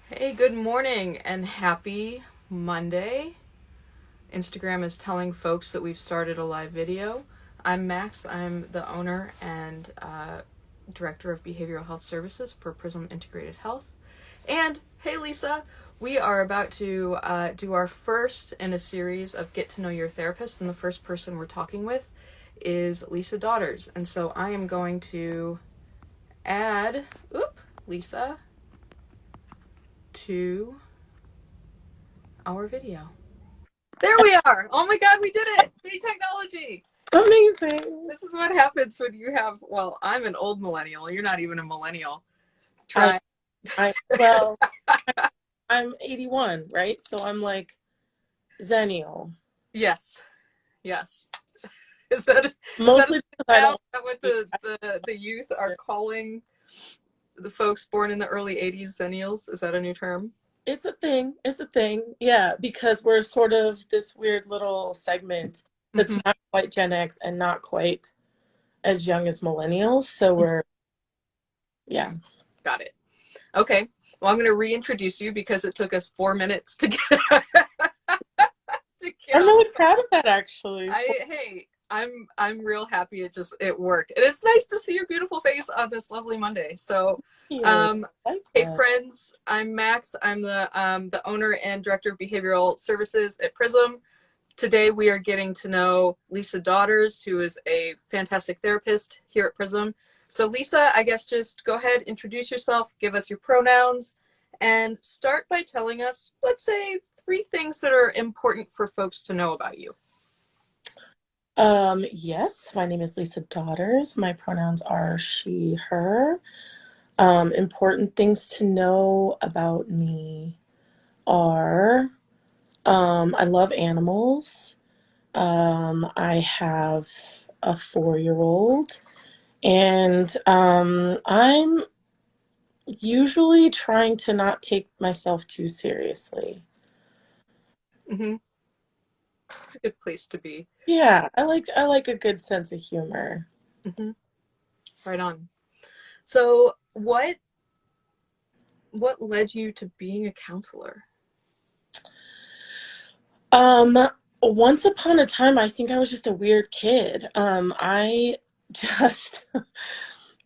Hey, good morning and happy Monday. Instagram is telling folks that we've started a live video. I'm Max. I'm the owner and director of behavioral health services for Prism Integrated Health. And hey, Lisa, we are about to do our first in a series of Get to Know Your Therapist, and the first person we're talking with is Lisa Daughters. And so I am going to add, Lisa to our video. There we are. Oh my God, we did it. Big technology. Amazing. This is what happens when you have, well, I'm an old millennial. You're not even a millennial. I, Try. well, I'm 81, right? So I'm like Zennial. Yes. Yes. Is that Mostly because I don't. what the youth are calling the folks born in the early 80s Zennials? Is that a new term? It's a thing. It's a thing. Yeah, because we're sort of this weird little segment that's Mm-hmm. not quite Gen X and not quite as young as millennials. So yeah. Got it. Okay. Well, I'm going to reintroduce you because it took us 4 minutes to get to get I'm on. really proud of that, actually. I'm real happy it worked. And it's nice to see your beautiful face on this lovely Monday. So Thank you. um hey Likewise. friends, I'm Max. I'm the owner and director of behavioral services at Prism. Today we are getting to know Lisa Daughters, who is a fantastic therapist here at Prism. So Lisa, I guess just go ahead, introduce yourself, give us your pronouns, and start by telling us, let's say, 3 things that are important for folks to know about you. Yes, my name is Lisa Daughters. My pronouns are she, her. Important things to know about me are I love animals. I have a 4-year-old, and I'm usually trying to not take myself too seriously. Mm-hmm. It's a good place to be. Yeah, I like a good sense of humor. Mm-hmm. Right on. So, what led you to being a counselor? Um, Once upon a time, I think I was just a weird kid. Just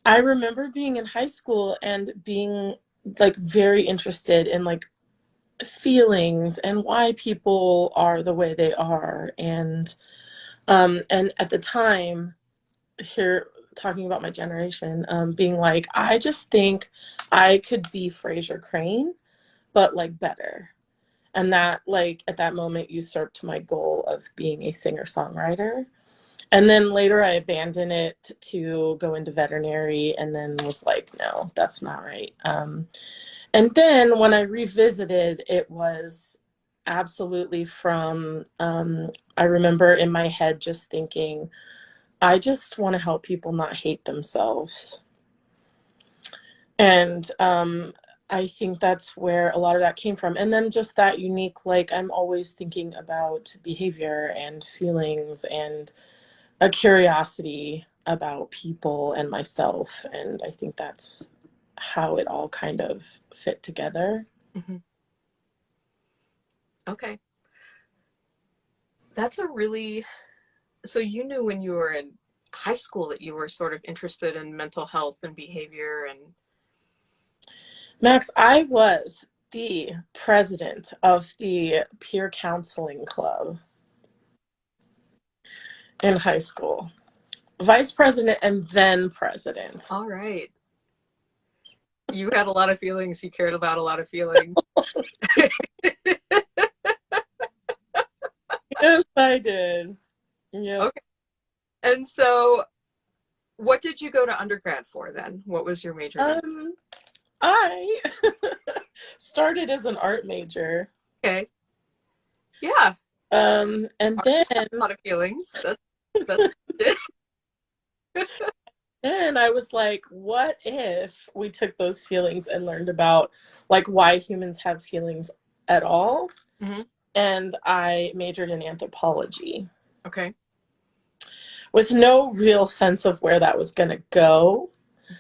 I remember being in high school and being like very interested in like feelings and why people are the way they are. And at the time, here talking about my generation, being like, I just think I could be Fraser Crane, but like better. And that, like, at that moment usurped my goal of being a singer-songwriter. And then later I abandoned it to go into veterinary and then was like, no, that's not right. And then when I revisited, it was absolutely from, I remember in my head just thinking, I just want to help people not hate themselves. And I think that's where a lot of that came from. And then just that unique, like, I'm always thinking about behavior and feelings and a curiosity about people and myself. And I think that's how it all kind of fit together. Mm-hmm. Okay. That's a really, so you knew when you were in high school that you were sort of interested in mental health and behavior and Max, I was the president of the peer counseling club in high school, vice president and then president. all right. You had a lot of feelings, you cared about a lot of feelings. Yes, I did. Yeah. Okay. And so what did you go to undergrad for then? What was your major in? I started as an art major. Okay. Yeah. And then Artists have a lot of feelings. That's it. then I was like, what if we took those feelings and learned about like why humans have feelings at all? Mm-hmm. And I majored in anthropology Okay. with no real sense of where that was going to go,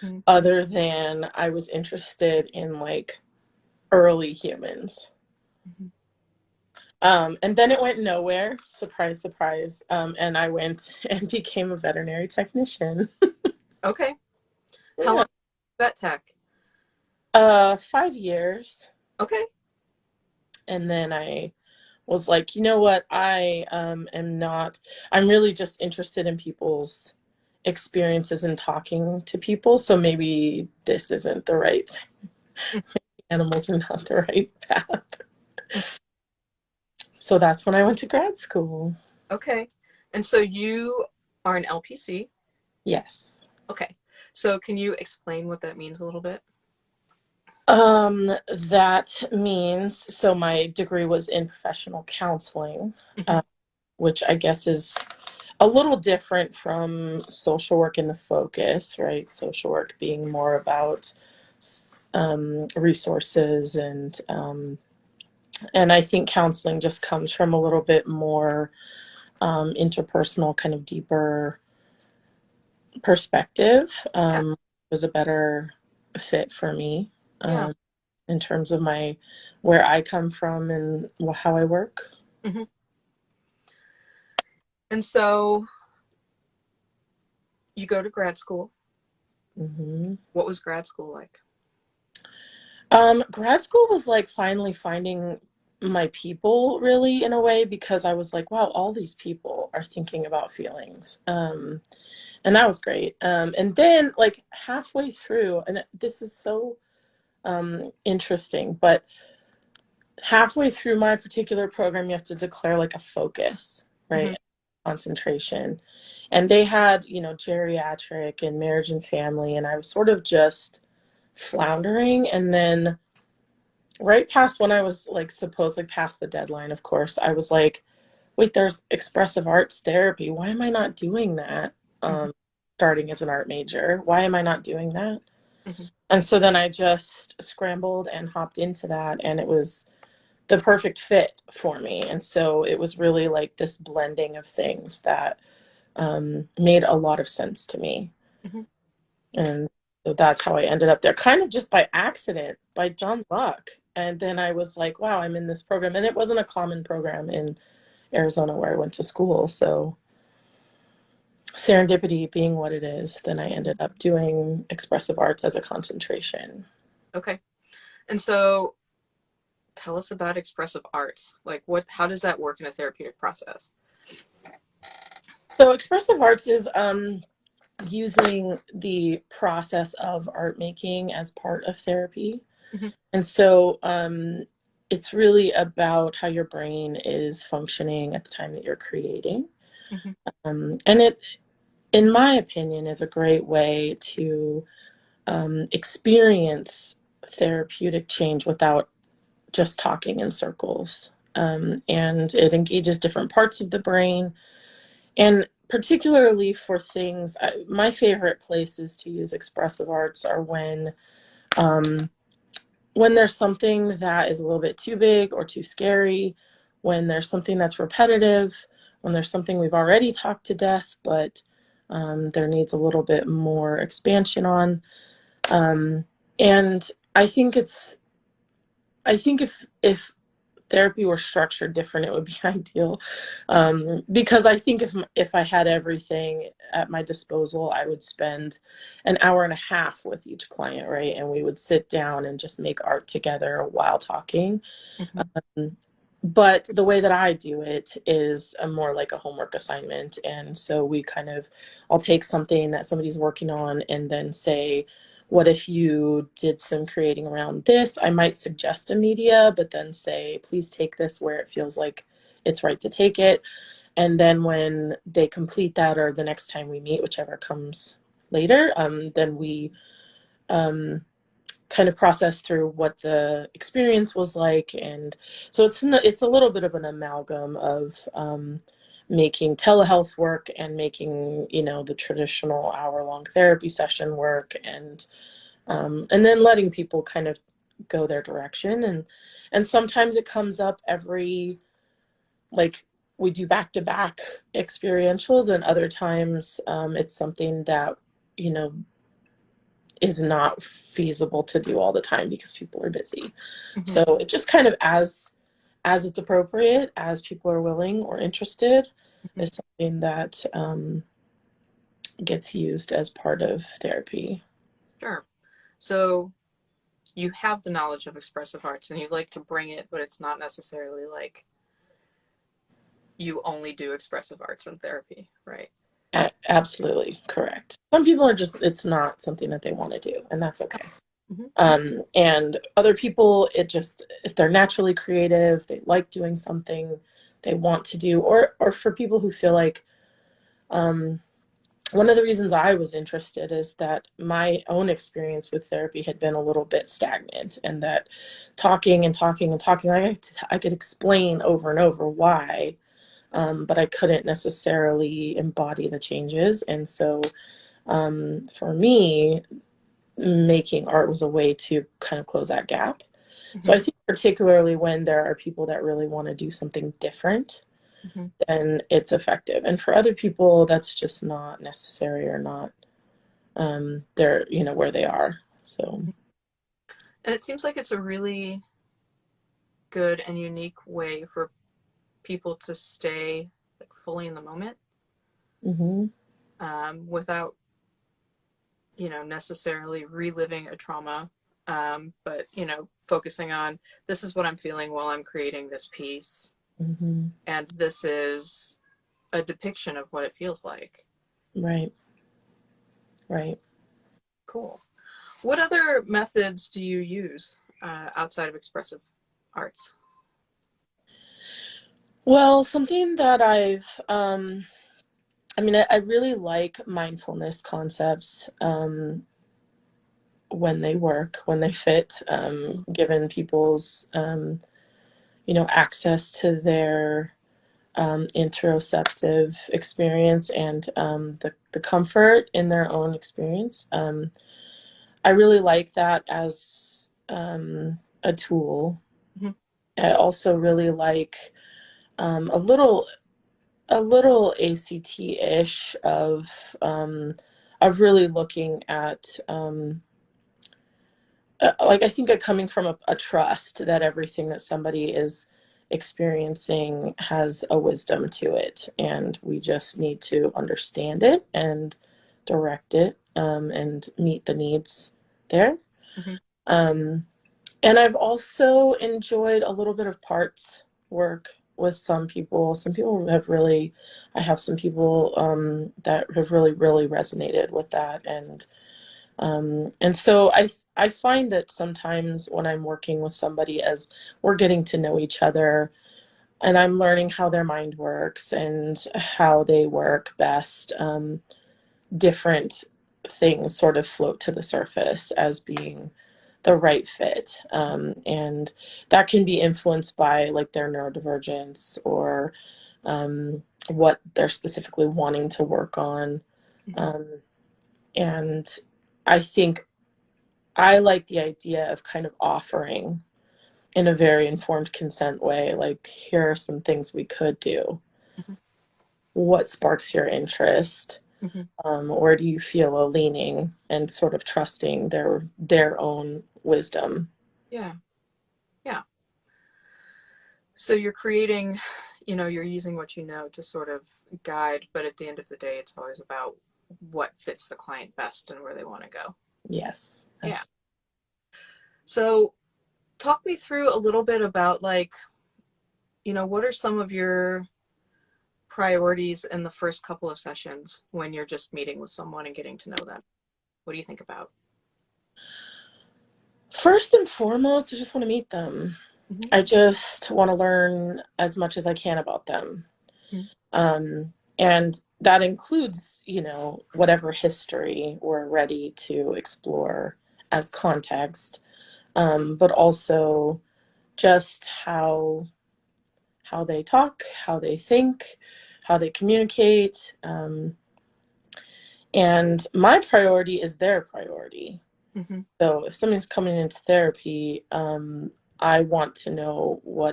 Mm-hmm. other than I was interested in like early humans. Mhm. And then it went nowhere. Surprise, surprise. And I went and became a veterinary technician. Okay. How Yeah. long vet tech? 5 years. Okay. And then I was like, you know what? am not, I'm really just interested in people's experiences and talking to people. So maybe this isn't the right thing. Mm, Animals are not the right path. mm. So that's when I went to grad school. Okay. And so you are an LPC. Yes. Okay. So can you explain what that means a little bit? That means, so my degree was in professional counseling, Hmm. uh, which I guess is a little different from social work in the focus, right? Social work being more about resources and I think counseling just comes from a little bit more interpersonal, kind of deeper perspective. Yeah. Was a better fit for me Yeah. um, in terms of my where I come from and how I work. Hmm. And so you go to grad school. Hmm. What was grad school like? Grad school was like finally finding my people, really, in a way, because I was like, wow, all these people are thinking about feelings. And that was great. And then, like, halfway through, and this is so interesting, but halfway through my particular program, you have to declare like a focus, Hmm. right? Concentration. And they had, geriatric and marriage and family, and I was sort of just floundering. And then right past when I was like supposedly past the deadline, of course, I was like, wait, there's expressive arts therapy. Why am I not doing that? Hmm. Starting as an art major, why am I not doing that? Hmm. And so then I just scrambled and hopped into that, and it was the perfect fit for me. And so it was really like this blending of things that made a lot of sense to me. Hmm. And so that's how I ended up there, kind of just by accident, by dumb luck. And then I was like, wow, I'm in this program. And it wasn't a common program in Arizona where I went to school. So serendipity being what it is, then I ended up doing expressive arts as a concentration. Okay. And so tell us about expressive arts. Like how does that work in a therapeutic process? So expressive arts is using the process of art making as part of therapy. Hmm. And so it's really about how your brain is functioning at the time that you're creating. Hmm. And it, in my opinion, is a great way to experience therapeutic change without just talking in circles. And it engages different parts of the brain. And particularly for things, my favorite places to use expressive arts are um, when there's something that is a little bit too big or too scary, when there's something that's repetitive, when there's something we've already talked to death, but there needs a little bit more expansion on. Um, and I think if therapy were structured different, it would be ideal. Because I think if I had everything at my disposal, I would spend an hour and a half with each client, right? And we would sit down and just make art together while talking. Hmm. Um, but the way that I do it is a more like a homework assignment. And so I'll take something that somebody's working on and then say, what if you did some creating around this? I might suggest a media, but then say, please take this where it feels like it's right to take it. And then when they complete that, or the next time we meet, whichever comes later, then we um, kind of process through what the experience was like. And so it's a little bit of an amalgam of making telehealth work and making, the traditional hour-long therapy session work, and then letting people kind of go their direction. And sometimes it comes up like we do back-to-back experientials, and other times it's something that, you know is not feasible to do all the time because people are busy. Mm-hmm. So it just kind of as it's appropriate, as people are willing or interested, Mm-hmm. is something that gets used as part of therapy. Sure. So you have the knowledge of expressive arts and you like to bring it, but it's not necessarily like you only do expressive arts in therapy, right? Absolutely correct. Some people are just, it's not something that they want to do, and that's okay. Mm-hmm. And other people, it just, if they're naturally creative, they like doing something they want to do, or for people who feel like, one of the reasons I was interested is that my own experience with therapy had been a little bit stagnant, and that talking and talking and talking, I could explain over and over why, but I couldn't necessarily embody the changes. And so for me, making art was a way to kind of close that gap. So Mm-hmm. I think particularly when there are people that really want to do something different, Mm-hmm. then it's effective. And for other people, that's just not necessary or not they're, where they are. So And it seems like it's a really good and unique way for people to stay like fully in the moment, hmm without necessarily reliving a trauma, but focusing on this is what I'm feeling while I'm creating this piece, hmm and this is a depiction of what it feels like. right, right. Cool. What other methods do you use outside of expressive arts? Well, something that I really like mindfulness concepts when they work, when they fit, given people's, access to their interoceptive experience and the comfort in their own experience. I really like that as a tool. Mm-hmm. I also really like um, a little a little ACT-ish of really looking at like I think coming from a trust that everything that somebody is experiencing has a wisdom to it, and we just need to understand it and direct it and meet the needs there. Mm-hmm. Um, and I've also enjoyed a little bit of parts work with some people. Some people have really, I have some people that have really, really resonated with that. And so I find that sometimes when I'm working with somebody, as we're getting to know each other and I'm learning how their mind works and how they work best, different things sort of float to the surface as being the right fit. And that can be influenced by like their neurodivergence or what they're specifically wanting to work on. Mm-hmm. Um, and I think I like the idea of kind of offering in a very informed consent way, like, here are some things we could do. Mm-hmm. What sparks your interest? Mm-hmm. Where do you feel a leaning, and sort of trusting their own wisdom. Yeah. Yeah. So you're creating, you're using what you know to sort of guide, but at the end of the day, it's always about what fits the client best and where they want to go. Yes, Yeah. absolutely. So talk me through a little bit about like, what are some of your priorities in the first couple of sessions when you're just meeting with someone and getting to know them? What do you think about? First and foremost, I just want to meet them. Mm-hmm. I just want to learn as much as I can about them. And that includes, whatever history we're ready to explore as context, but also just how they talk, how they think, how they communicate. And my priority is their priority. Mm-hmm. So if somebody's coming into therapy, I want to know where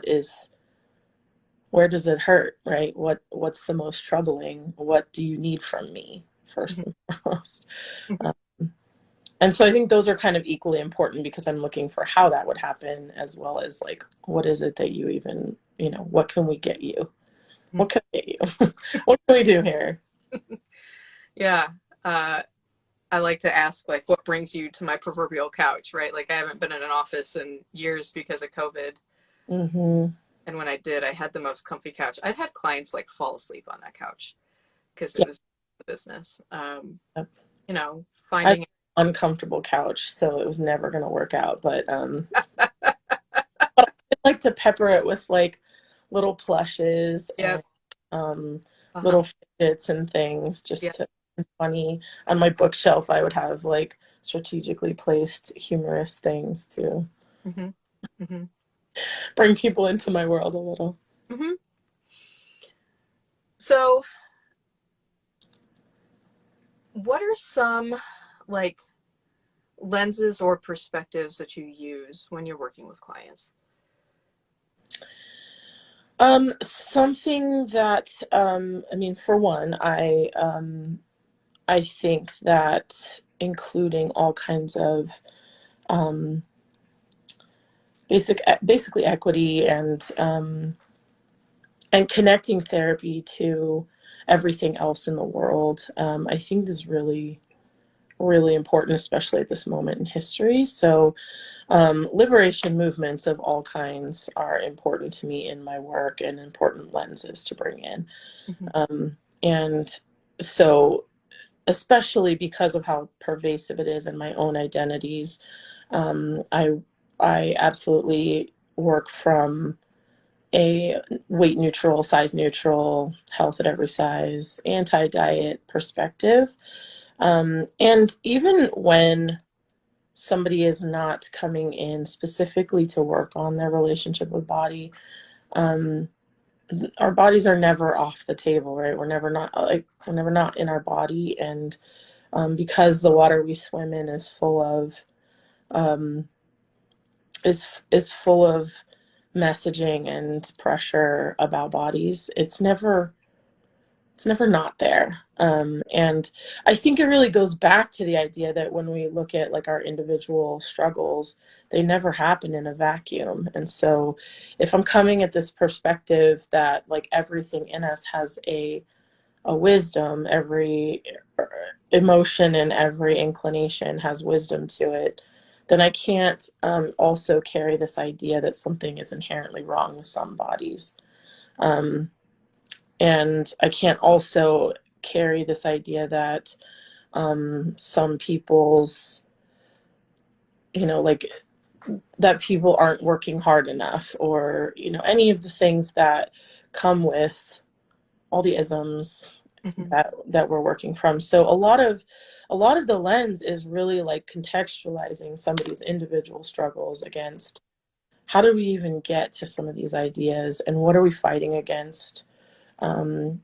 does it hurt, right? What's the most troubling? What do you need from me, first Mm-hmm. and foremost? Mm-hmm. Um, And so I think those are kind of equally important because I'm looking for how that would happen, as well as like, what is it that you even, what can we get you? What can we get you? What can we do here? Yeah. Uh, I like to ask, like, what brings you to my proverbial couch, right? Like, I haven't been in an office in years because of COVID. Mm-hmm. And when I did, I had the most comfy couch. I've had clients like fall asleep on that couch because it Yeah. was the business. Yep. I have Finding, an uncomfortable couch, so it was never going to work out. But I like to pepper it with like little plushes yeah, and um, uh-huh, little fidgets and things yeah, just to be funny. On my bookshelf, I would have like strategically placed humorous things to mm-hmm, mm-hmm, bring people into my world a little. mm-hmm. So, what are some like lenses or perspectives that you use when you're working with clients? Something that I mean, for one, I think that including all kinds of um, basically equity and connecting therapy to everything else in the world, I think is really really important, especially at this moment in history. So liberation movements of all kinds are important to me in my work and important lenses to bring in. Mm-hmm, And so, especially because of how pervasive it is in my own identities, um, I I absolutely work from a weight neutral, size neutral, health at every size, anti diet perspective. And even when somebody is not coming in specifically to work on their relationship with body, um, our bodies are never off the table, right? We're never not in our body, and because the water we swim in is full of um, is full of messaging and pressure about bodies. It's never not there. And I think it really goes back to the idea that when we look at like our individual struggles, they never happen in a vacuum. And so if I'm coming at this perspective that like everything in us has a wisdom, every emotion and every inclination has wisdom to it, then I can't also carry this idea that something is inherently wrong with some bodies. Um, and I can't also carry this idea that some people's, like that people aren't working hard enough, or any of the things that come with all the isms mm-hmm, that we're working from. So a lot of the lens is really like contextualizing somebody's individual struggles against how do we even get to some of these ideas, and what are we fighting against um,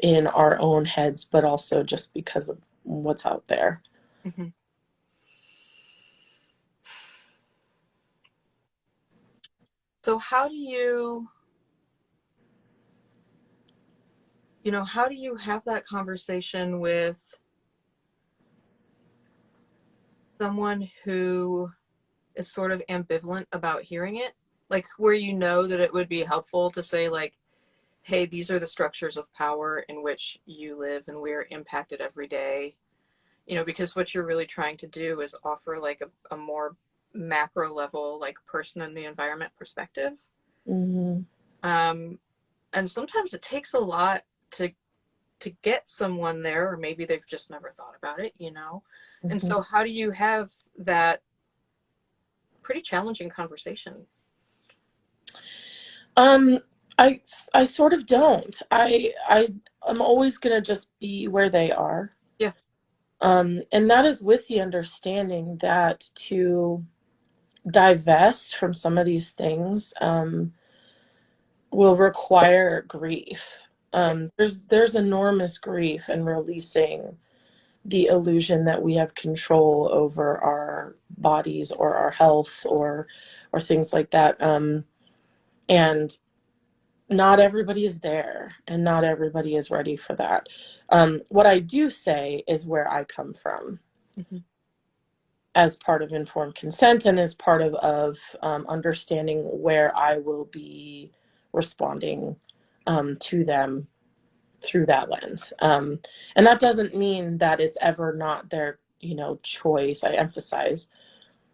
in our own heads, but also just because of what's out there. mm-hmm. So, how do you have that conversation with someone who is sort of ambivalent about hearing it? Like, where you know that it would be helpful to say, like, hey, these are the structures of power in which you live and we're impacted every day. Because what you're really trying to do is offer like a more macro level, like person in the environment perspective. Mm-hmm. Um, and sometimes it takes a lot to get someone there, or maybe they've just never thought about it. And Mm-hmm. so how do you have that pretty challenging conversation? Um, I sort of don't. I'm always gonna just be where they are. Yeah. And that is with the understanding that to divest from some of these things will require grief. Yeah. There's enormous grief in releasing the illusion that we have control over our bodies or our health or things like that. And not everybody is there, and not everybody is ready for that. What I do say is where I come from. Hmm. as part of informed consent and as part of understanding where I will be responding to them through that lens. And that doesn't mean that it's ever not their, choice. I emphasize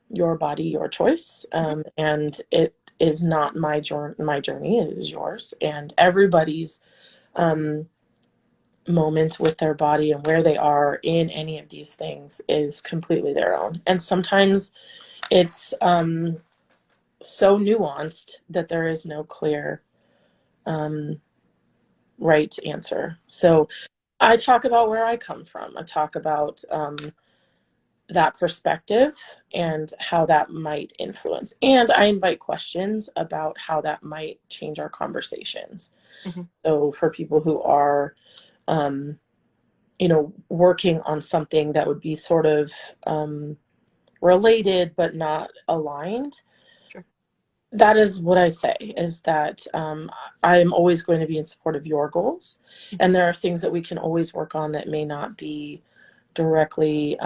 your body, your choice. Hmm. And it is not my journey, it is yours. And everybody's um, moment with their body and where they are in any of these things is completely their own. And sometimes it's so nuanced that there is no clear um, right answer. So I talk about where I come from. I talk about that perspective and how that might influence. And I invite questions about how that might change our conversations. Hmm. So for people who are, um, working on something that would be sort of related but not aligned, Sure. that is what I say, is that I'm always going to be in support of your goals. Hmm. And there are things that we can always work on that may not be directly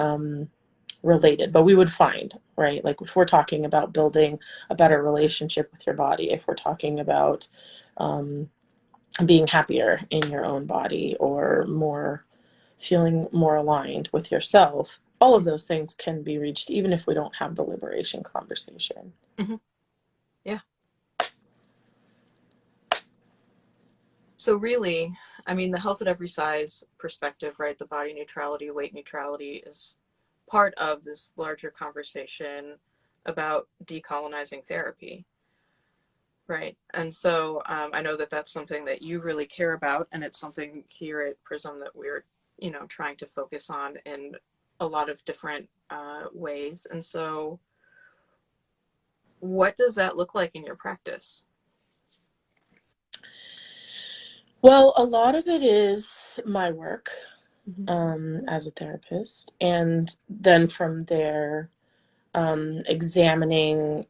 related, but we would find, right? Like if we're talking about building a better relationship with your body, if we're talking about um, being happier in your own body or feeling more aligned with yourself, all of those things can be reached even if we don't have the liberation conversation. Hmm. Yeah. So really, I mean, the health at every size perspective, right? The body neutrality, weight neutrality is part of this larger conversation about decolonizing therapy, right? And so I know that that's something that you really care about, and it's something here at Prism that we're, trying to focus on in a lot of different ways. And so, what does that look like in your practice? Well, a lot of it is my work Mm-hmm. as a therapist, and then from there, examining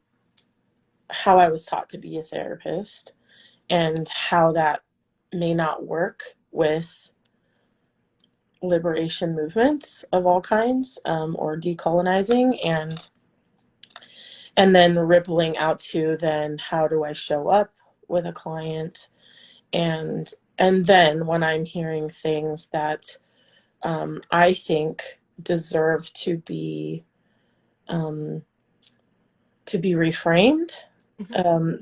how I was taught to be a therapist and how that may not work with liberation movements of all kinds, or decolonizing, and then rippling out to then how do I show up with a client, and then when I'm hearing things that I think deserve um, to be reframed, Mm-hmm. um,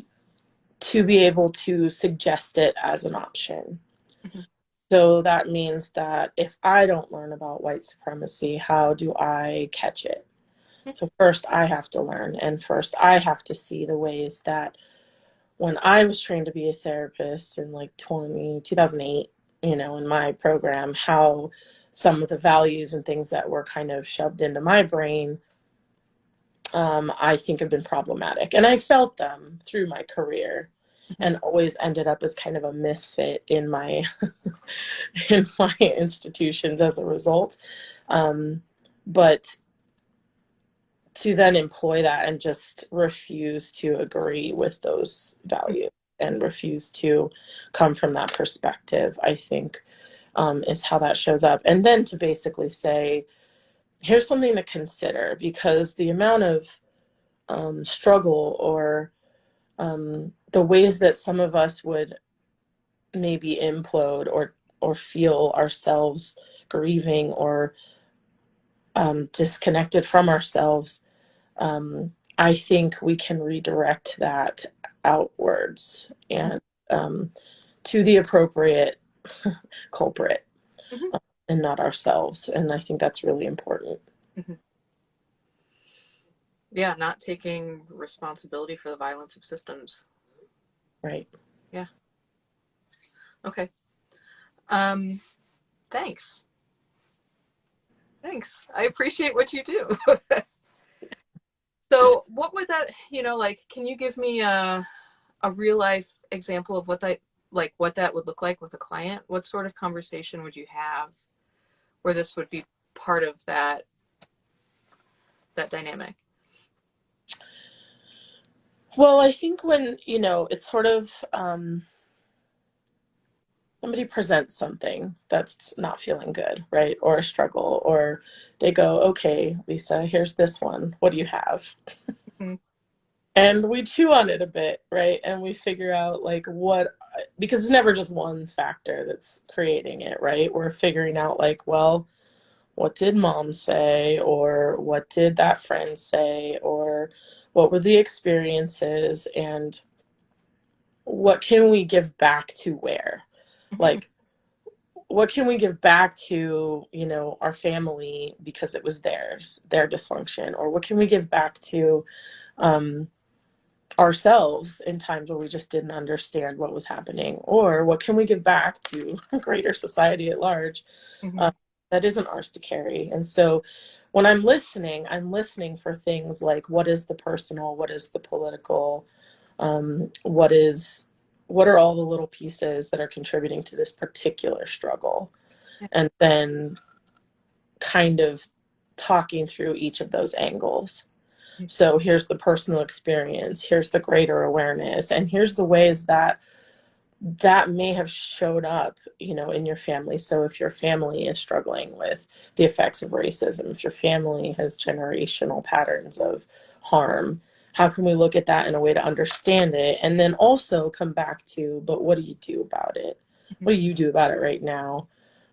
to be able to suggest it as an option. Mm-hmm. So that means that if I don't learn about white supremacy, how do I catch it? So first I have to learn, and first I have to see the ways that when I was trained to be a therapist in like 2008, in my program, how some of the values and things that were kind of shoved into my brain, I think have been problematic. And I felt them through my career Mm-hmm. and always ended up as kind of a misfit in my in my institutions as a result. But to then employ that and just refuse to agree with those values and refuse to come from that perspective, I think, is how that shows up. And then to basically say, here's something to consider, because the amount of struggle or the ways that some of us would maybe implode or feel ourselves grieving or disconnected from ourselves, I think we can redirect that outwards and to the appropriate culprit, Mm-hmm. and not ourselves. And I think that's really important. Mm-hmm. Yeah, not taking responsibility for the violence of systems. Right. Yeah. Okay. Um, thanks. Thanks. I appreciate what you do. So, what would that, like, can you give me a real life example of what that would look like with a client? What sort of conversation would you have where this would be part of that dynamic? Well, I think when, it's sort of somebody presents something that's not feeling good, right? Or a struggle, or they go, okay, Lisa, here's this one. What do you have? Mm-hmm. And we chew on it a bit, right? And we figure out like what, because it's never just one factor that's creating it, right? We're figuring out like, well, what did mom say? Or what did that friend say? Or what were the experiences? And what can we give back to where? Mm-hmm. Like, what can we give back to, you know, our family because it was theirs, their dysfunction? Or what can we give back to um, ourselves in times where we just didn't understand what was happening? Or what can we give back to greater society at large Mm-hmm. uh, that isn't ours to carry? And so when I'm listening for things like what is the personal, what is the political, what are all the little pieces that are contributing to this particular struggle, Yeah. and then kind of talking through each of those angles. So here's the personal experience, here's the greater awareness, and here's the ways that that may have showed up, you know, in your family. So if your family is struggling with the effects of racism, if your family has generational patterns of harm, how can we look at that in a way to understand it, and then also come back to, but what do you do about it? Mm-hmm. What do you do about it right now,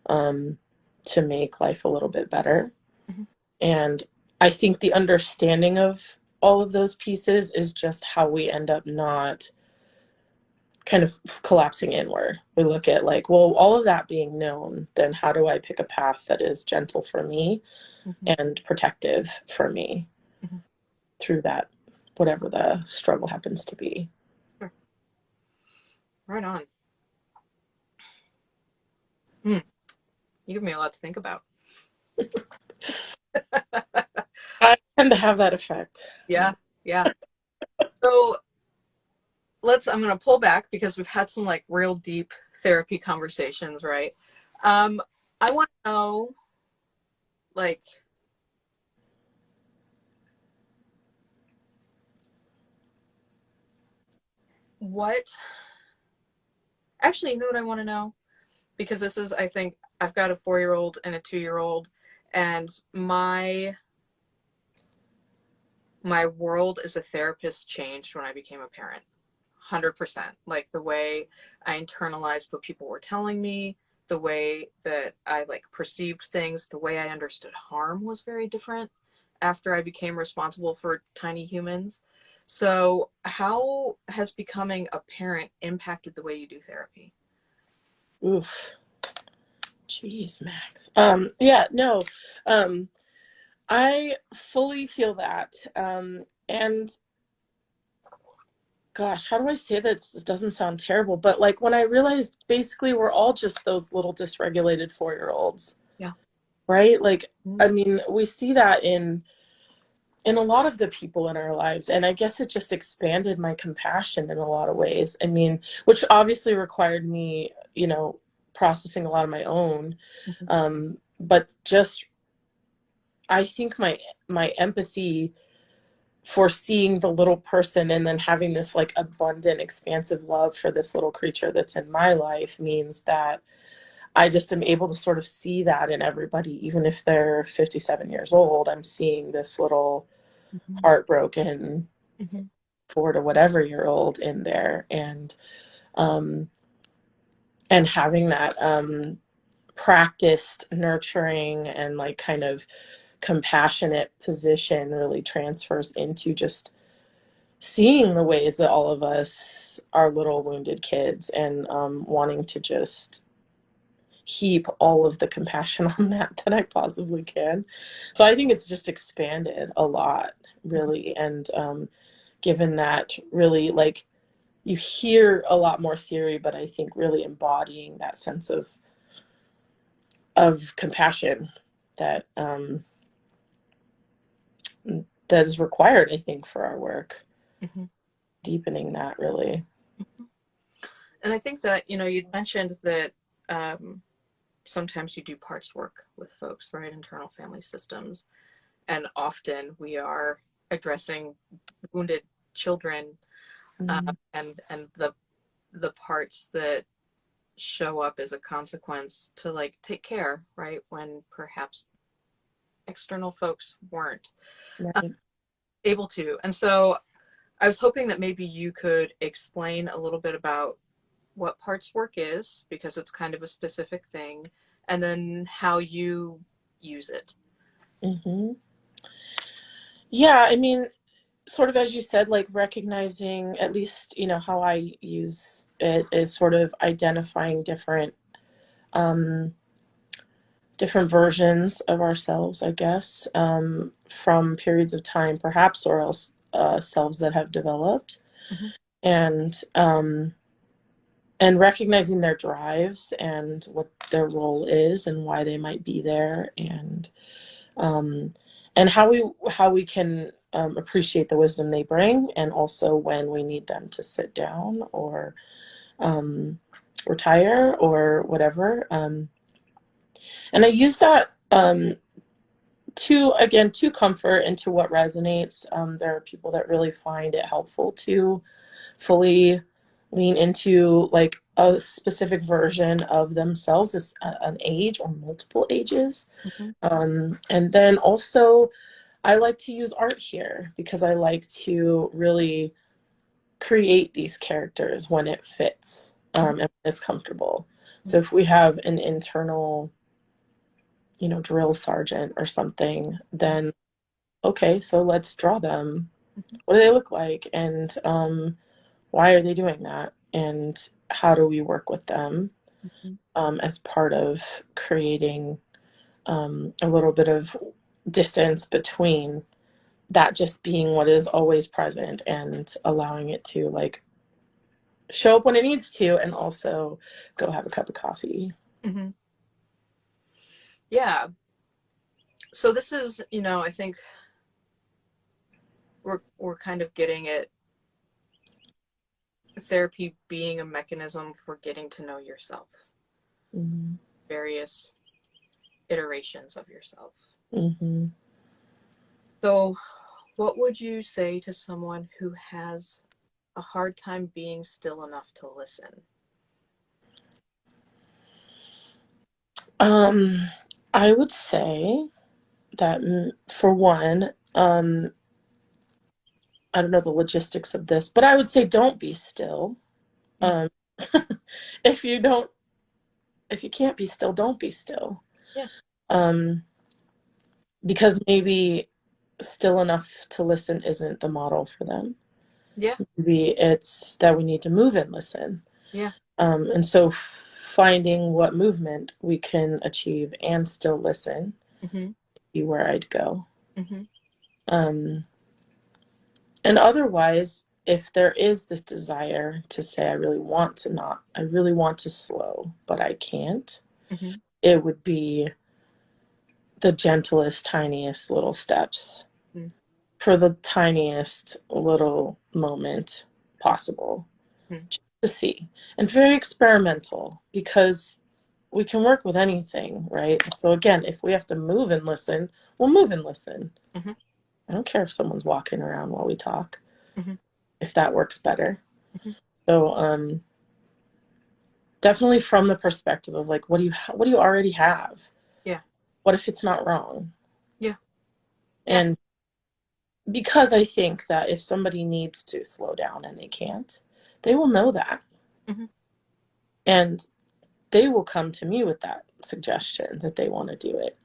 um, to make life a little bit better? Mm-hmm. And I think the understanding of all of those pieces is just how we end up not kind of collapsing inward. We look at like, well, all of that being known, then how do I pick a path that is gentle for me Mm-hmm. and protective for me Mm-hmm. through that, whatever the struggle happens to be? Sure. Right on. Hmm. You give me a lot to think about. I tend to have that effect. Yeah, yeah. So I'm gonna pull back because we've had some like real deep therapy conversations, right? Um, I want to know, like, what actually, you know what I want to know? Because this is, I think, I've got a 4-year-old and a 2-year-old, and my world as a therapist changed when I became a parent. 100%. Like the way I internalized what people were telling me, the way that I like perceived things, the way I understood harm was very different after I became responsible for tiny humans. So, how has becoming a parent impacted the way you do therapy? Oof. Jeez, Max. Yeah, no. Um, I fully feel that. And gosh, how do I say this? This doesn't sound terrible, but like when I realized basically we're all just those little dysregulated 4-year-olds, Yeah. right? Like, Mm-hmm. I mean, we see that in a lot of the people in our lives, and I guess it just expanded my compassion in a lot of ways. I mean, which obviously required me, you know, processing a lot of my own, Mm-hmm. but just I think my empathy for seeing the little person and then having this like abundant expansive love for this little creature that's in my life means that I just am able to sort of see that in everybody, even if they're 57 years old. I'm seeing this little Mm-hmm. heartbroken Mm-hmm. 4 to whatever year old in there, um and having that practiced nurturing and like kind of compassionate position really transfers into just seeing the ways that all of us are little wounded kids, and wanting to just heap all of the compassion on that I possibly can. So I think it's just expanded a lot, really. And given that really like you hear a lot more theory, but I think really embodying that sense of compassion that that is required, I think, for our work, Mm-hmm. deepening that really. And I think that, you'd mentioned that um, sometimes you do parts work with folks, right? Internal family systems. And often we are addressing wounded children, Mm-hmm. and the parts that show up as a consequence to like take care, right? When perhaps external folks weren't Right. able to. And so I was hoping that maybe you could explain a little bit about what parts work is, because it's kind of a specific thing, and then how you use it. Hmm. Yeah, I mean, sort of as you said, like recognizing, at least, how I use it is sort of identifying um, different versions of ourselves, I guess, from periods of time, perhaps, or else selves that have developed, Mm-hmm. and um, and recognizing their drives and what their role is and why they might be there, um, and how we can appreciate the wisdom they bring, and also when we need them to sit down or um, retire or whatever. And I use that to comfort and to what resonates. There are people that really find it helpful to fully lean into like a specific version of themselves as an age or multiple ages. Mm-hmm. And then also, I like to use art here because I like to really create these characters when it fits, and when it's comfortable. So if we have an internal, drill sergeant or something, then okay, so let's draw them. Mm-hmm. What do they look like? And why are they doing that? And how do we work with them Mm-hmm. as part of creating a little bit of distance between that just being what is always present and allowing it to like show up when it needs to, and also go have a cup of coffee. Mm-hmm. Yeah. So this is, I think we're kind of getting at therapy being a mechanism for getting to know yourself, Mm-hmm. various iterations of yourself. Mm-hmm. So, what would you say to someone who has a hard time being still enough to listen? Um, I would say that for one, I don't know the logistics of this, but I would say don't be still. Mm-hmm. Um, if you don't, if you can't be still, don't be still. Yeah. Um, because maybe still enough to listen isn't the model for them. Yeah. Maybe it's that we need to move and listen. Yeah. And so finding what movement we can achieve and still listen Mm-hmm. be where I'd go. Mm-hmm. Um, and otherwise, if there is this desire to say, I really want to slow, but I can't, Mm-hmm. it would be the gentlest, tiniest little steps Mm-hmm. for the tiniest little moment possible, just to see. And very experimental, because we can work with anything, right? So again, if we have to move and listen, we'll move and listen. Mm-hmm. I don't care if someone's walking around while we talk, Mm-hmm. if that works better. Mm-hmm. So definitely from the perspective of like, what do you already have? Yeah. What if it's not wrong? Yeah. Yeah. And because I think that if somebody needs to slow down and they can't, they will know that. Mm-hmm. And they will come to me with that suggestion that they want to do it.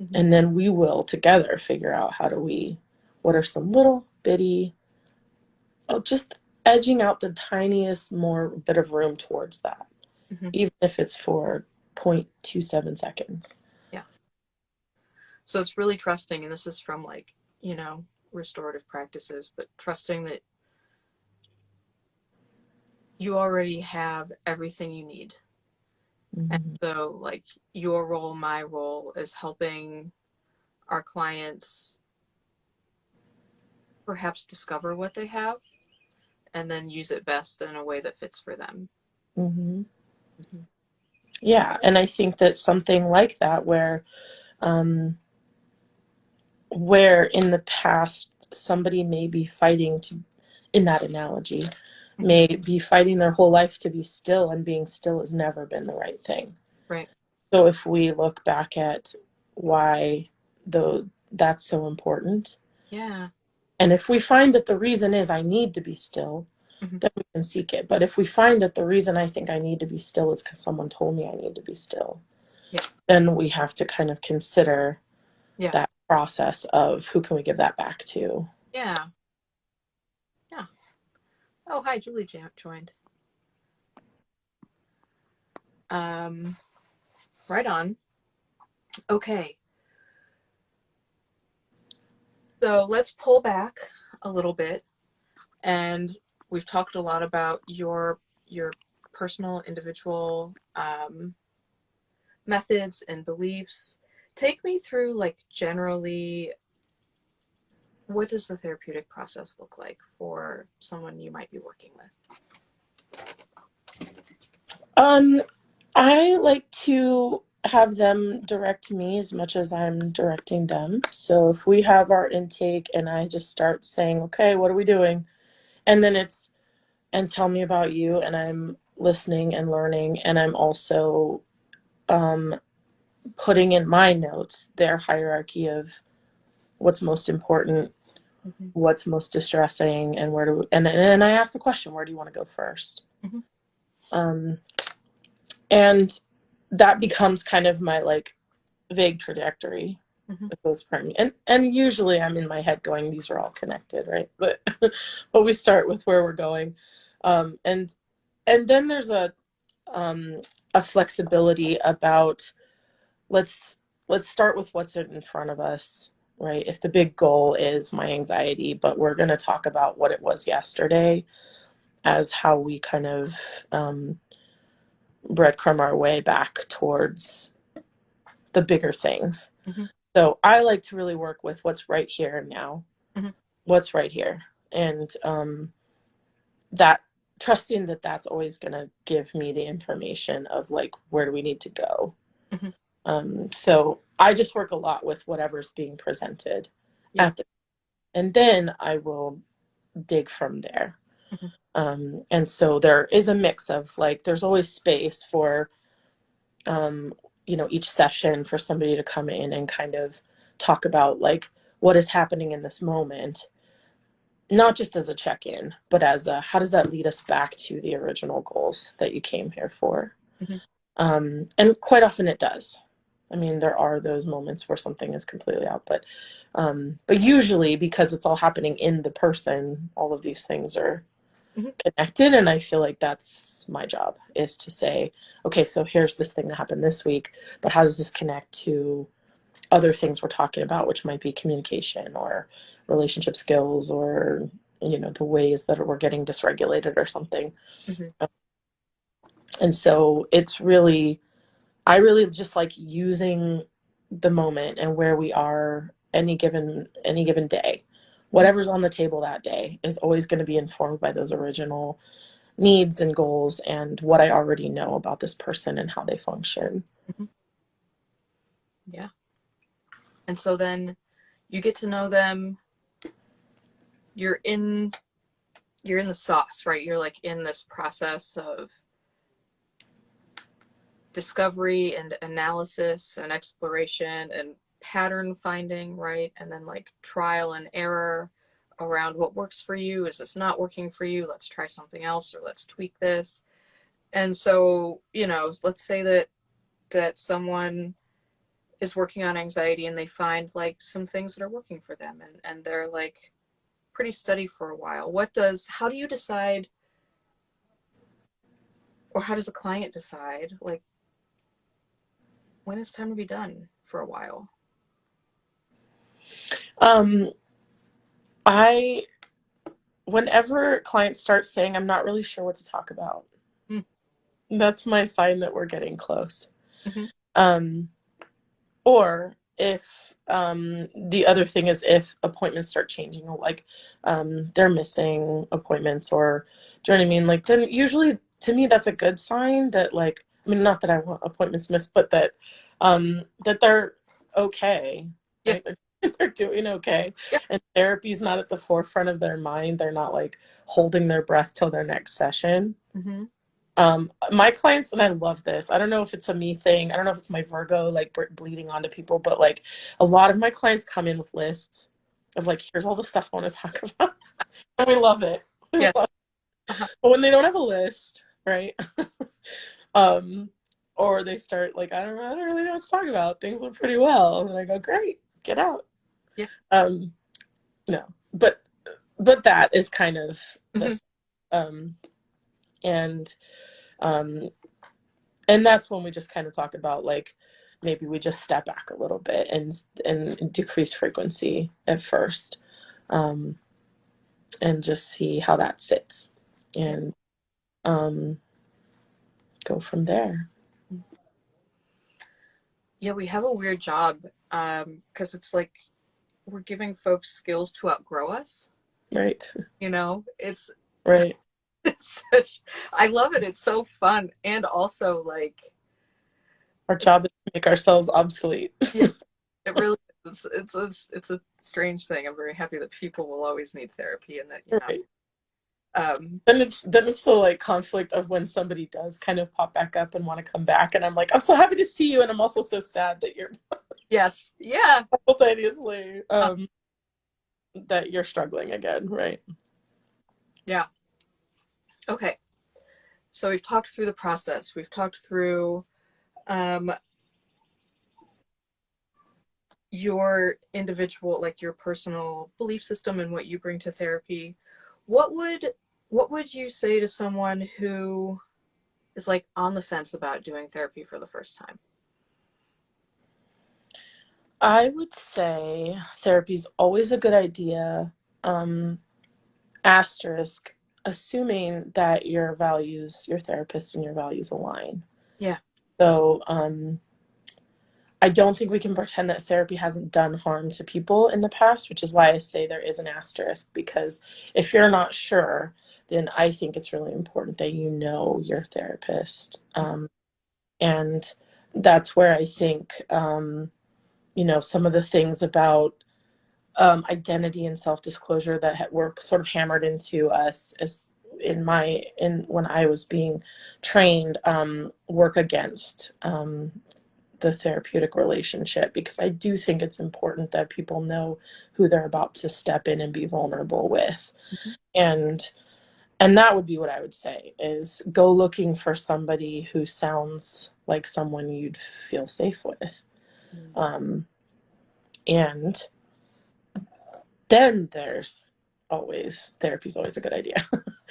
Mm-hmm. And then we will together figure out what are some little bitty, just edging out the tiniest more bit of room towards that, Mm-hmm. even if it's for 0.27 seconds. Yeah. So it's really trusting, and this is from like, restorative practices, but trusting that you already have everything you need. And Mm-hmm. so, like, your role, my role is helping our clients perhaps discover what they have and then use it best in a way that fits for them. Mm-hmm. Mm-hmm. Yeah, and I think that something like that, um, where in the past somebody may be fighting to, in that analogy, may be fighting their whole life to be still, and being still has never been the right thing. Right. So if we look back at why that's so important, Yeah. and if we find that the reason is I need to be still, Mm-hmm. then we can seek it. But if we find that the reason I think I need to be still is because someone told me I need to be still, Yeah. then we have to kind of consider Yeah. that process of who can we give that back to. Yeah. Yeah. Oh, hi, Julie joined. Right on. Okay. So let's pull back a little bit, and we've talked a lot about your personal, individual methods and beliefs. Take me through, like, generally, what does the therapeutic process look like for someone you might be working with? I like to have them direct me as much as I'm directing them. So if we have our intake and I just start saying, okay, what are we doing? And then and tell me about you, and I'm listening and learning, and I'm also putting in my notes their hierarchy of what's most important, Mm-hmm. what's most distressing, and and I ask the question, where do you want to go first? Mm-hmm. And that becomes kind of my like vague trajectory. Mm-hmm. It goes from and usually I'm in my head going, these are all connected, right? But but we start with where we're going, and then there's a flexibility about let's start with what's in front of us, right? If the big goal is my anxiety, but we're going to talk about what it was yesterday as how we kind of breadcrumb our way back towards the bigger things. Mm-hmm. So I like to really work with what's right here and now, Mm-hmm. what's right here, and that trusting that that's always going to give me the information of like where do we need to go. Mm-hmm. So I just work a lot with whatever's being presented Yeah. and then I will dig from there. Mm-hmm. And so there is a mix of like, there's always space for, each session for somebody to come in and kind of talk about like what is happening in this moment, not just as a check-in, but as how does that lead us back to the original goals that you came here for? Mm-hmm. And quite often it does. I mean, there are those moments where something is completely out, but usually because it's all happening in the person, all of these things are Mm-hmm. connected. And I feel like that's my job, is to say, okay, so here's this thing that happened this week, but how does this connect to other things we're talking about, which might be communication or relationship skills or, the ways that we're getting dysregulated or something. Mm-hmm. And so I really just like using the moment and where we are any given day. Whatever's on the table that day is always going to be informed by those original needs and goals and what I already know about this person and how they function. Mm-hmm. Yeah. And so then you get to know them. You're in the sauce, right? You're like in this process of discovery and analysis and exploration and pattern finding, right? And then like trial and error around what works for you. Is this not working for you? Let's try something else, or let's tweak this. And so, let's say that someone is working on anxiety and they find like some things that are working for them, and they're like pretty steady for a while. How do you decide, or how does a client decide, like, when it's time to be done for a while? Um, I, whenever clients start saying, I'm not really sure what to talk about, Mm. that's my sign that we're getting close. Mm-hmm. Um, or if the other thing is if appointments start changing, like they're missing appointments, or do you know what I mean? Like, then usually to me that's a good sign that, like, I mean, not that I want appointments missed, but that that they're okay, Yeah. right? They're they're doing okay. Yeah. And therapy's not at the forefront of their mind. They're not like holding their breath till their next session. Mm-hmm. My clients, and I love this, I don't know if it's a me thing, I don't know if it's my Virgo like bleeding onto people, but like a lot of my clients come in with lists of like, here's all the stuff I want to talk about. And we love it. We Yeah. love Uh-huh. But when they don't have a list, right? um, or they start like, I don't really know what to talk about. Things went pretty well. And then I go, great, get out. Yeah. Um, no, but that is kind of Mm-hmm. this, um, and um, and that's when we just kind of talk about like maybe we just step back a little bit and decrease frequency at first, um, and just see how that sits, Yeah. and um, go from there. Yeah, we have a weird job because it's like we're giving folks skills to outgrow us. Right. You know, it's Right. it's such. I love it. It's so fun, and also like, Our job is to make ourselves obsolete. yeah, it really is. It's a strange thing. I'm very happy that people will always need therapy, and that Right. um, Then it's the like conflict of when somebody does kind of pop back up and want to come back, and I'm like, I'm so happy to see you, and I'm also so sad that you're yes, yeah, simultaneously that you're struggling again, right? yeah. Okay, so we've talked through the process. We've talked through um, your individual, like your personal belief system and what you bring to therapy. What would what would you say to someone who is like on the fence about doing therapy for the first time? I would say therapy is always a good idea. Um, Asterisk, assuming that your values, your therapist and your values align. Yeah. So, I don't think we can pretend that therapy hasn't done harm to people in the past, which is why I say there is an asterisk, because if you're not sure, then I think it's really important that you know your therapist. And that's where I think, some of the things about identity and self-disclosure that were sort of hammered into us as in when I was being trained, work against the therapeutic relationship, because I do think it's important that people know who they're about to step in and be vulnerable with. Mm-hmm. And and that would be what I would say is go looking for somebody who sounds like someone you'd feel safe with. Um, and then there's always therapy's always a good idea.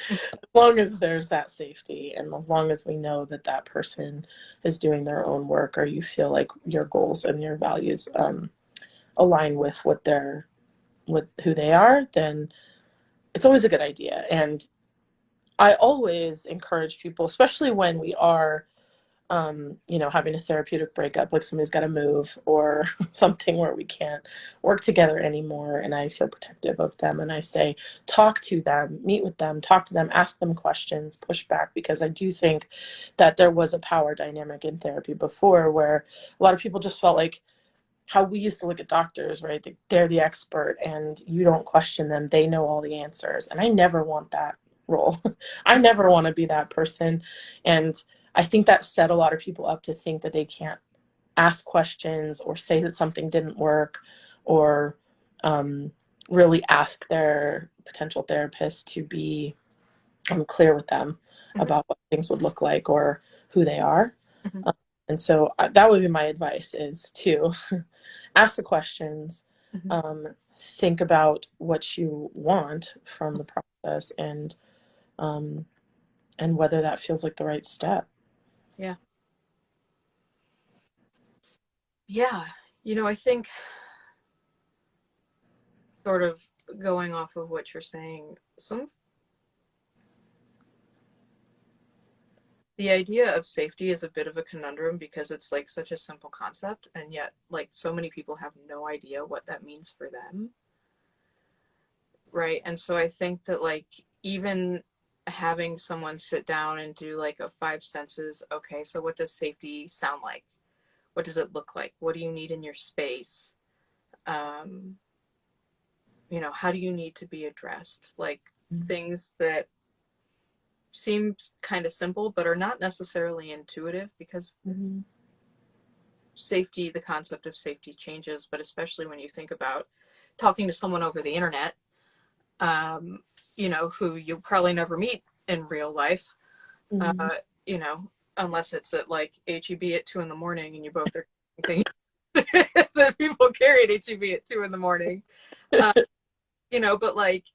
As long as there's that safety, and as long as we know that that person is doing their own work, or you feel like your goals and your values align with with who they are, then it's always a good idea. And I always encourage people, especially when we are having a therapeutic breakup, like somebody's got to move or something where we can't work together anymore. And I feel protective of them. And I say, talk to them, meet with them, talk to them, ask them questions, push back, because I do think that there was a power dynamic in therapy before where a lot of people just felt like how we used to look at doctors, right? They're the expert and you don't question them. They know all the answers. And I never want that role. I never want to be that person. And I think that set a lot of people up to think that they can't ask questions or say that something didn't work, or um, really ask their potential therapist to be clear with them Mm-hmm. about what things would look like or who they are. Mm-hmm. Um, and so that would be my advice, is to ask the questions, Mm-hmm. think about what you want from the process, um, and whether that feels like the right step. Yeah. Yeah. I think sort of going off of what you're saying, the idea of safety is a bit of a conundrum because it's like such a simple concept, and yet like so many people have no idea what that means for them, right? And so I think that like even having someone sit down and do like a five senses, okay, so what does safety sound like? What does it look like? What do you need in your space? um, how do you need to be addressed? Like things that seem kind of simple, but are not necessarily intuitive, because Mm-hmm. safety, the concept of safety changes, but especially when you think about talking to someone over the internet, who you probably never meet in real life, Mm-hmm. uh, unless it's at like HEB at 2 in the morning and you both are thinking that people carry at HEB at 2 in the morning. Uh, but like,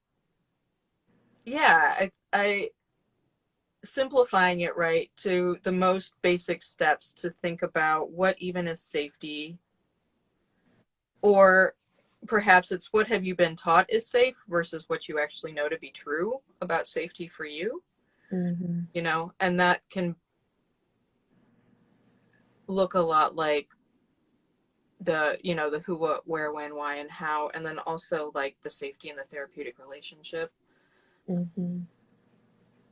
yeah, I simplifying it right to the most basic steps to think about what even is safety, or perhaps it's what have you been taught is safe versus what you actually know to be true about safety for you, Mm-hmm. and that can look a lot like the who, what, where, when, why, and how, and then also like the safety and the therapeutic relationship, Mm-hmm.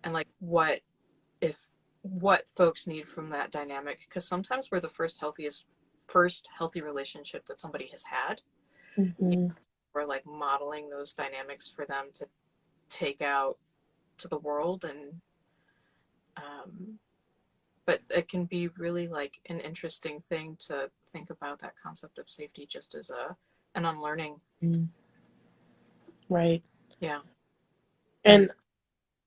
and like what folks need from that dynamic, because sometimes we're the first healthy relationship that somebody has had. Mm-hmm. We're like modeling those dynamics for them to take out to the world, and but it can be really like an interesting thing to think about that concept of safety just as an unlearning. Right. Yeah. And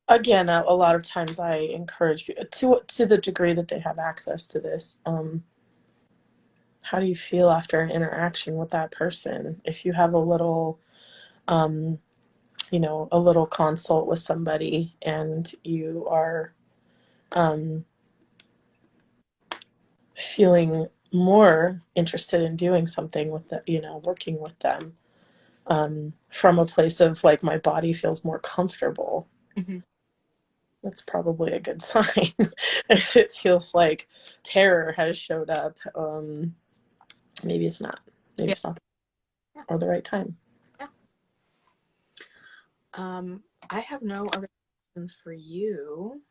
again, a lot of times I encourage people to the degree that they have access to this. How do you feel after an interaction with that person? If you have a little, a little consult with somebody, and you are feeling more interested in doing something with the, working with them, from a place of like my body feels more comfortable. Mm-hmm. That's probably a good sign. If it feels like terror has showed up, maybe it's not. Maybe Yeah. it's not Yeah. or the right time. Yeah. I have no other questions for you.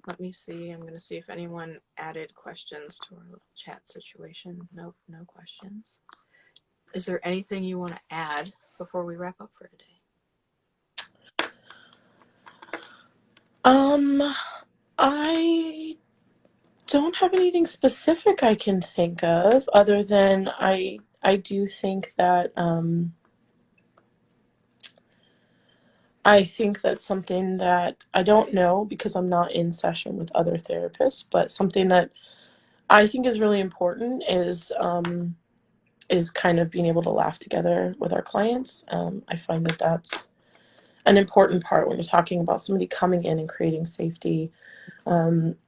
Let me see. I'm going to see if anyone added questions to our little chat situation. Nope, no questions. Is there anything you want to add before we wrap up for today? I don't have anything specific I can think of, other than I do think that I think that's something that I don't know because I'm not in session with other therapists, but something that I think is really important is kind of being able to laugh together with our clients. I find that that's an important part when you're talking about somebody coming in and creating safety,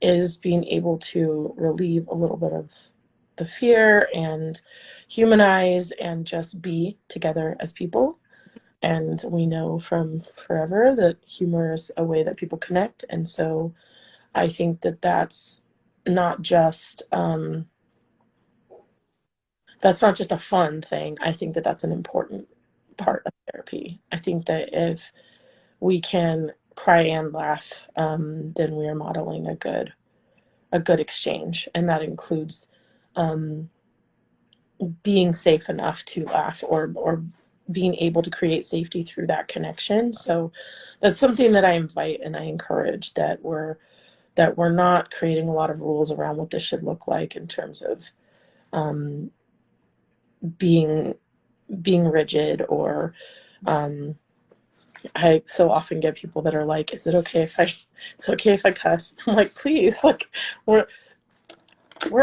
is being able to relieve a little bit of the fear and humanize and just be together as people. And we know from forever that humor is a way that people connect. And so I think that not just that's not just a fun thing. I think that that's an important part of therapy. I think that if we can cry and laugh, then we are modeling a good exchange, and that includes um, being safe enough to laugh, or being able to create safety through that connection. So that's something that I invite and I encourage, that we're not creating a lot of rules around what this should look like in terms of um, being rigid, or I so often get people that are like, is it okay if I cuss? I'm like, please, like, we're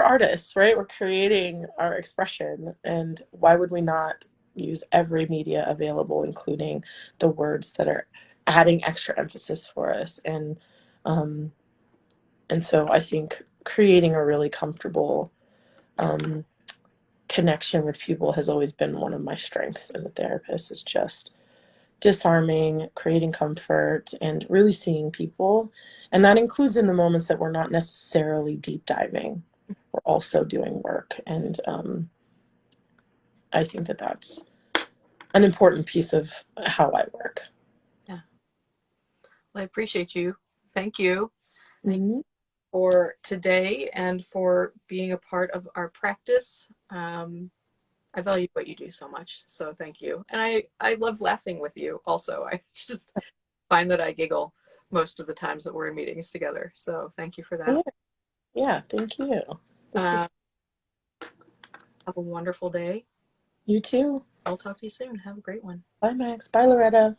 artists, right? We're creating our expression, and why would we not use every media available, including the words that are adding extra emphasis for us? Um, and so I think creating a really comfortable connection with people has always been one of my strengths as a therapist, is just disarming, creating comfort, and really seeing people. And that includes in the moments that we're not necessarily deep diving. We're also doing work. And I think that that's an important piece of how I work. Yeah. Well, I appreciate you. Thank you. Thank you Mm-hmm. for today and for being a part of our practice. I value what you do so much. So thank you. And I love laughing with you also. I just find that I giggle most of the times that we're in meetings together. So thank you for that. Yeah, yeah, thank you. This Uh, was have a wonderful day. you too. I'll talk to you soon. Have a great one. Bye, Max. Bye, Loretta.